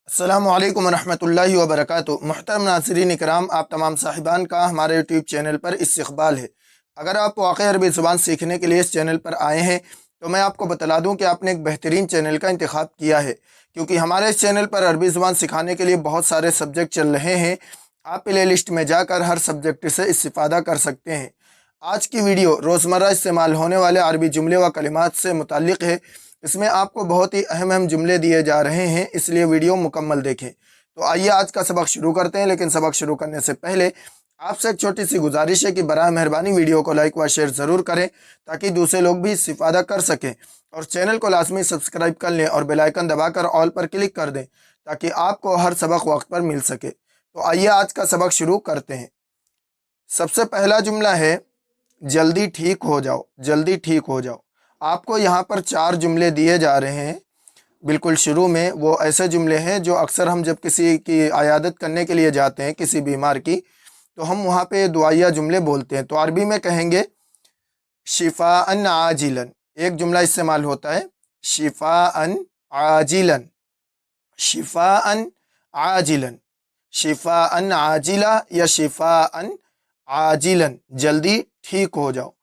अस्सलामु अलैकुम वरहमतुल्लाहि वबरकातुहू। मुहतरम नाज़रीन इकराम, आप तमाम साहिबान का हमारे यूट्यूब चैनल पर इस्तक़बाल है। अगर आप वाक़ई अरबी ज़ुबान सीखने के लिए इस चैनल पर आए हैं तो मैं आपको बतला दूं कि आपने एक बेहतरीन चैनल का इंतखाब किया है, क्योंकि हमारे इस चैनल पर अरबी ज़ुबान सिखाने के लिए बहुत सारे सब्जेक्ट चल रहे हैं। आप प्ले लिस्ट में जाकर हर सब्जेक्ट से इस्तिफ़ादा कर सकते हैं। आज की वीडियो रोज़मर्रा इस्तेमाल होने वाले अरबी जुमले व कलिमात से मुताल्लिक़ है। इसमें आपको बहुत ही अहम जुमले दिए जा रहे हैं, इसलिए वीडियो मुकम्मल देखें। तो आइए आज का सबक शुरू करते हैं, लेकिन सबक शुरू करने से पहले आपसे एक छोटी सी गुजारिश है कि बराए मेहरबानी वीडियो को लाइक व शेयर ज़रूर करें ताकि दूसरे लोग भी इस्तिफ़ादा कर सकें, और चैनल को लाजमी सब्सक्राइब कर लें और बेल आइकन दबाकर ऑल पर क्लिक कर दें ताकि आपको हर सबक वक्त पर मिल सके। तो आइए आज का सबक शुरू करते हैं। सबसे पहला जुमला है जल्दी ठीक हो जाओ। जल्दी ठीक हो जाओ। आपको यहाँ पर 4 जुमले दिए जा रहे हैं। बिल्कुल शुरू में वो ऐसे जुमले हैं जो अक्सर हम जब किसी की आयादत करने के लिए जाते हैं, किसी बीमार की, तो हम वहाँ पे दुआया जुमले बोलते हैं। तो अरबी में कहेंगे शिफ़ाअन आजिलन। एक जुमला इस्तेमाल होता है शिफ़ाअन आजिलन। शिफ़ाअन आजिलन। शिफ़ाअन आजिला या शिफ़ाअन आजिलन, जल्दी ठीक हो जाओ।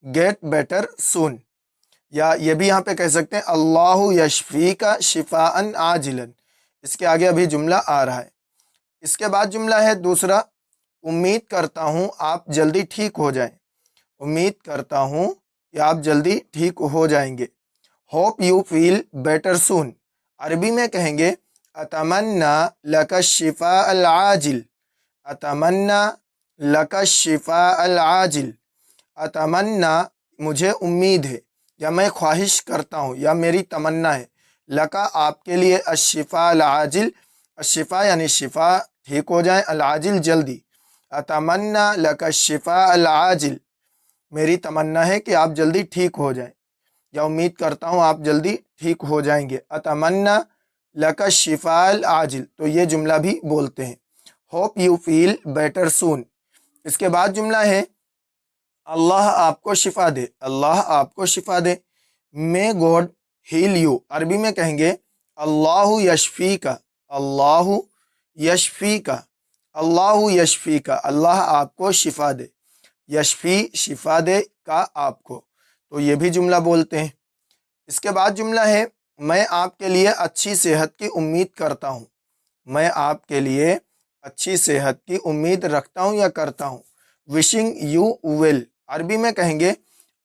गेट बेटर सून, या ये भी यहाँ पे कह सकते हैं अल्लाहु यशफ़ीका शिफ़ाअन आजिलन। इसके आगे अभी जुमला आ रहा है। इसके बाद जुमला है दूसरा, उम्मीद करता हूँ आप जल्दी ठीक हो जाएं। उम्मीद करता हूँ कि आप जल्दी ठीक हो जाएंगे। होप यू फील बेटर सून। अरबी में कहेंगे अतमन्ना लका शिफ़ा अल आजिल। अतमन्ना लका शिफ़ा अल आजिल। अतमन्ना मुझे उम्मीद है, या मैं ख्वाहिश करता हूँ, या मेरी तमन्ना है, लका आपके लिए, अशिफ़ा अल आजिल। अशिफ़ा यानी शिफ़ा ठीक हो जाए, अल आजिल जल्दी। अतमन्ना लका शिफ़ा अल आजिल, मेरी तमन्ना है कि आप जल्दी ठीक हो जाएं, या उम्मीद करता हूँ आप जल्दी ठीक हो जाएंगे। अतमन्ना लका शिफ़ा अल आजिल, तो ये जुमला भी बोलते हैं। होप यू फील बेटर सून। इसके बाद जुमला है अल्लाह आपको शिफा दे। अल्लाह आपको शिफा दे। May God heal you. अरबी में कहेंगे अल्लाहु यशफ़ीका। अल्लाहु यशफ़ीका। अल्लाहु यशफ़ीका, अल्लाह आपको शिफा दे। यशफ़ी शिफा दे का आपको, तो ये भी जुमला बोलते हैं। इसके बाद जुमला है मैं आपके लिए अच्छी सेहत की उम्मीद करता हूँ। मैं आपके लिए अच्छी सेहत की उम्मीद रखता हूँ या करता हूँ। Wishing you well. अरबी में कहेंगे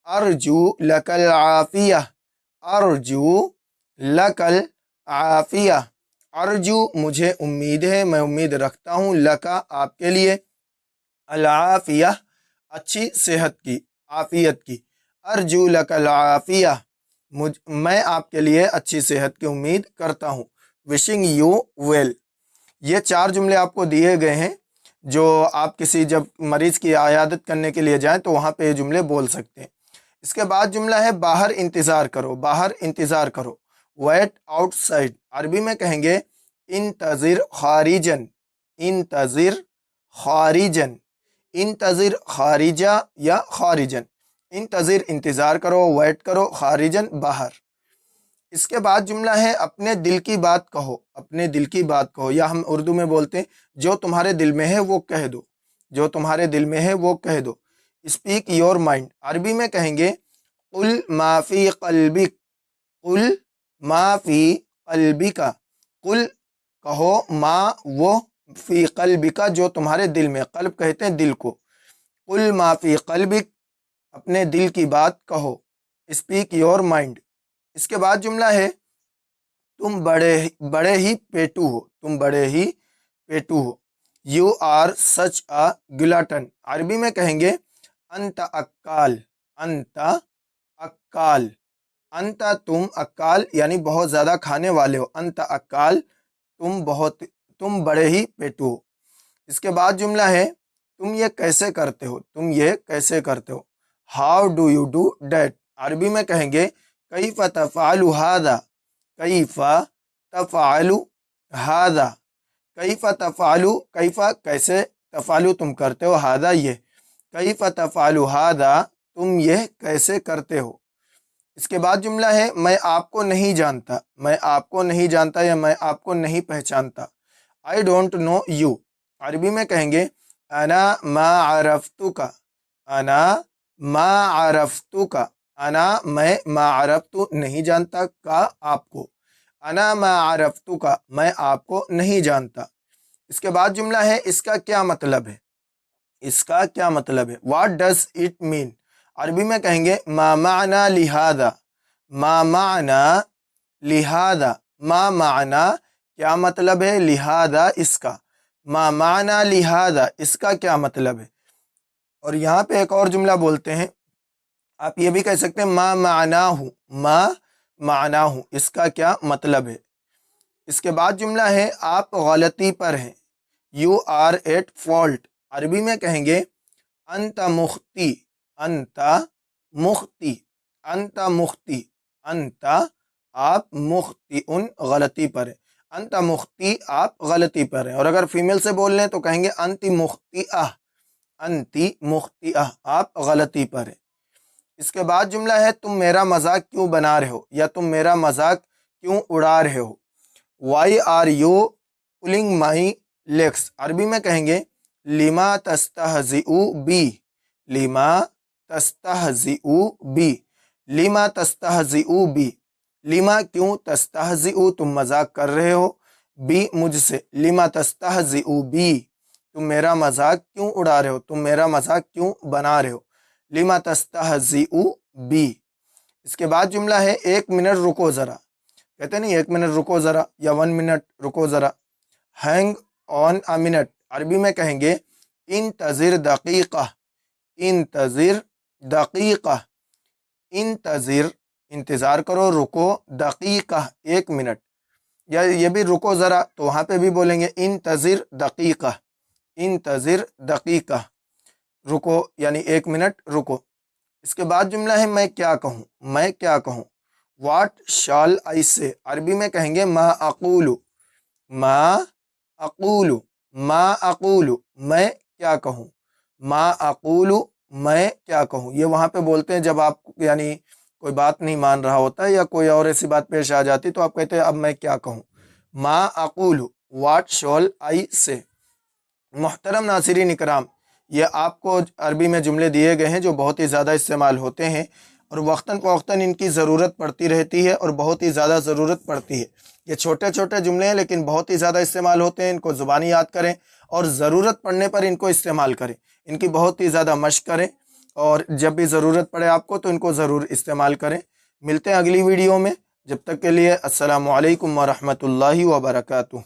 अर्जू लकल आफिया। अर्जू लकल आफिया। अर्जू मुझे उम्मीद है, मैं उम्मीद रखता हूँ, लका आपके लिए, अल आफिया अच्छी सेहत की, आफियत की। अर्जू लकल आफिया, मैं आपके लिए अच्छी सेहत की उम्मीद करता हूँ। Wishing you well. ये 4 जुमले आपको दिए गए हैं जो आप किसी जब मरीज़ की आयादत करने के लिए जाएं तो वहाँ पे ये जुमले बोल सकते हैं। इसके बाद जुमला है बाहर इंतज़ार करो। बाहर इंतज़ार करो। Wait outside. अरबी में कहेंगे इंतज़िर खारिजन। इंतज़िर खारिजन। इंतज़िर खारिजा या खारिजन। इंतज़िर इंतज़ार करो, वेट करो, खारिजन बाहर। इसके बाद जुमला है अपने दिल की बात कहो। अपने दिल की बात कहो, या हम उर्दू में बोलते हैं जो तुम्हारे दिल में है वो कह दो। जो तुम्हारे दिल में है वो कह दो। Speak your mind. अरबी में कहेंगे कुल माफ़ी क़ल्बिक। कुल माफ़ी क़ल्बिका। कुल कहो, मा वो, फ़ी क़ल्बिका जो तुम्हारे दिल में। क़ल्ब कहते हैं दिल को। कुल माफ़ी क़ल्बिक, अपने दिल की बात कहो। Speak your mind. इसके बाद जुमला है तुम बड़े ही पेटू हो। तुम बड़े ही पेटू हो। You are such a glutton. Arabi में कहेंगे अंत अक्काल। अंत अक्काल। अंत तुम, अक्काल यानी बहुत ज़्यादा खाने वाले हो। अंत अक्काल, तुम बड़े ही पेटू हो। इसके बाद जुमला है तुम ये कैसे करते हो। तुम ये कैसे करते हो। How do you do that. अरबी में कहेंगे कैफ़ तफ़अलु हादा। कैफ़ तफ़अलु हादा। कैफ़ तफ़अलु, कैफ़ कैसे, तफ़अलु तुम करते हो, हादा ये। कैफ़ तफ़अलु हादा, तुम यह कैसे करते हो। اس کے بعد جملہ ہے میں آپ کو نہیں جانتا، میں آپ کو نہیں جانتا یا میں آپ کو نہیں پہچانتا، آئی ڈونٹ نو یو۔ عربی میں کہیں گے انا ما عرفتک، انا ما عرفتک، انا میں، ما عرفت نہیں جانتا کا آپ کو، انا ما عرفتک میں آپ کو نہیں جانتا۔ اس کے بعد جملہ ہے اس کا کیا مطلب ہے، اس کا کیا مطلب ہے، واٹ ڈز اٹ مین۔ عربی میں کہیں گے ما معنی لہذا، ما معنی لہذا، ما معنی کیا مطلب ہے، لہذا اس کا، ما معنی لہذا اس کا کیا مطلب ہے۔ اور یہاں پہ ایک اور جملہ بولتے ہیں، آپ یہ بھی کہہ سکتے ہیں ما معناہ، ما معناہ اس کا کیا مطلب ہے۔ اس کے بعد جملہ ہے آپ غلطی پر ہیں، یو آر ایٹ فالٹ۔ عربی میں کہیں گے انت مختی، انت مختی، انت مختی، انت آپ، مختی ان غلطی پر ہیں، انت مختی آپ غلطی پر ہیں۔ اور اگر فیمیل سے بول لیں تو کہیں گے انتی مخطئہ، انتی مخطئہ آپ غلطی پر ہیں۔ اس کے بعد جملہ ہے تم میرا مذاق کیوں بنا رہے ہو یا تم میرا مذاق کیوں اڑا رہے ہو، وائی آر یو پلنگ مائی لیگس۔ عربی میں کہیں گے لما تستہزئ بی، لما تستہزئ بی، لما تستہزئ بی، لما کیوں، تستہزئ تم مذاق کر رہے ہو، بی مجھ سے، لما تستہزئ بی تم میرا مذاق کیوں اڑا رہے ہو، تم میرا مذاق کیوں بنا رہے ہو، لما تستہزئ بی۔ اس کے بعد جملہ ہے ایک منٹ رکو ذرا، کہتے نہیں ایک منٹ رکو ذرا یا 1 منٹ رکو ذرا، ہینگ آن اے منٹ۔ عربی میں کہیں گے انتظر دقیقہ، انتظر دقیقہ، انتظر انتظار کرو، رکو، دقیقہ ایک منٹ، یا یہ بھی رکو ذرا تو وہاں پہ بھی بولیں گے انتظر دقیقہ، انتظر دقیقہ، رکو یعنی ایک منٹ رکو۔ اس کے بعد جملہ ہے میں کیا کہوں، میں کیا کہوں، واٹ شال آئی سے۔ عربی میں کہیں گے ما اقول، ما اقول، ما اقول میں کیا کہوں، ما اقول میں کیا کہوں۔ یہ وہاں پہ بولتے ہیں جب آپ یعنی کوئی بات نہیں مان رہا ہوتا ہے یا کوئی اور ایسی بات پیش آ جاتی تو آپ کہتے ہیں اب میں کیا کہوں، ما اقول واٹ شال آئی سے۔ محترم ناظرین اکرام، یہ آپ کو عربی میں جملے دیے گئے ہیں جو بہت ہی زیادہ استعمال ہوتے ہیں اور وقتاً فوقتاً ان کی ضرورت پڑتی رہتی ہے اور بہت ہی زیادہ ضرورت پڑتی ہے۔ یہ چھوٹے چھوٹے جملے ہیں لیکن بہت ہی زیادہ استعمال ہوتے ہیں، ان کو زبانی یاد کریں اور ضرورت پڑنے پر ان کو استعمال کریں، ان کی بہت ہی زیادہ مشق کریں اور جب بھی ضرورت پڑے آپ کو تو ان کو ضرور استعمال کریں۔ ملتے ہیں اگلی ویڈیو میں، جب تک کے لیے السلام علیکم ورحمۃ اللہ وبرکاتہ۔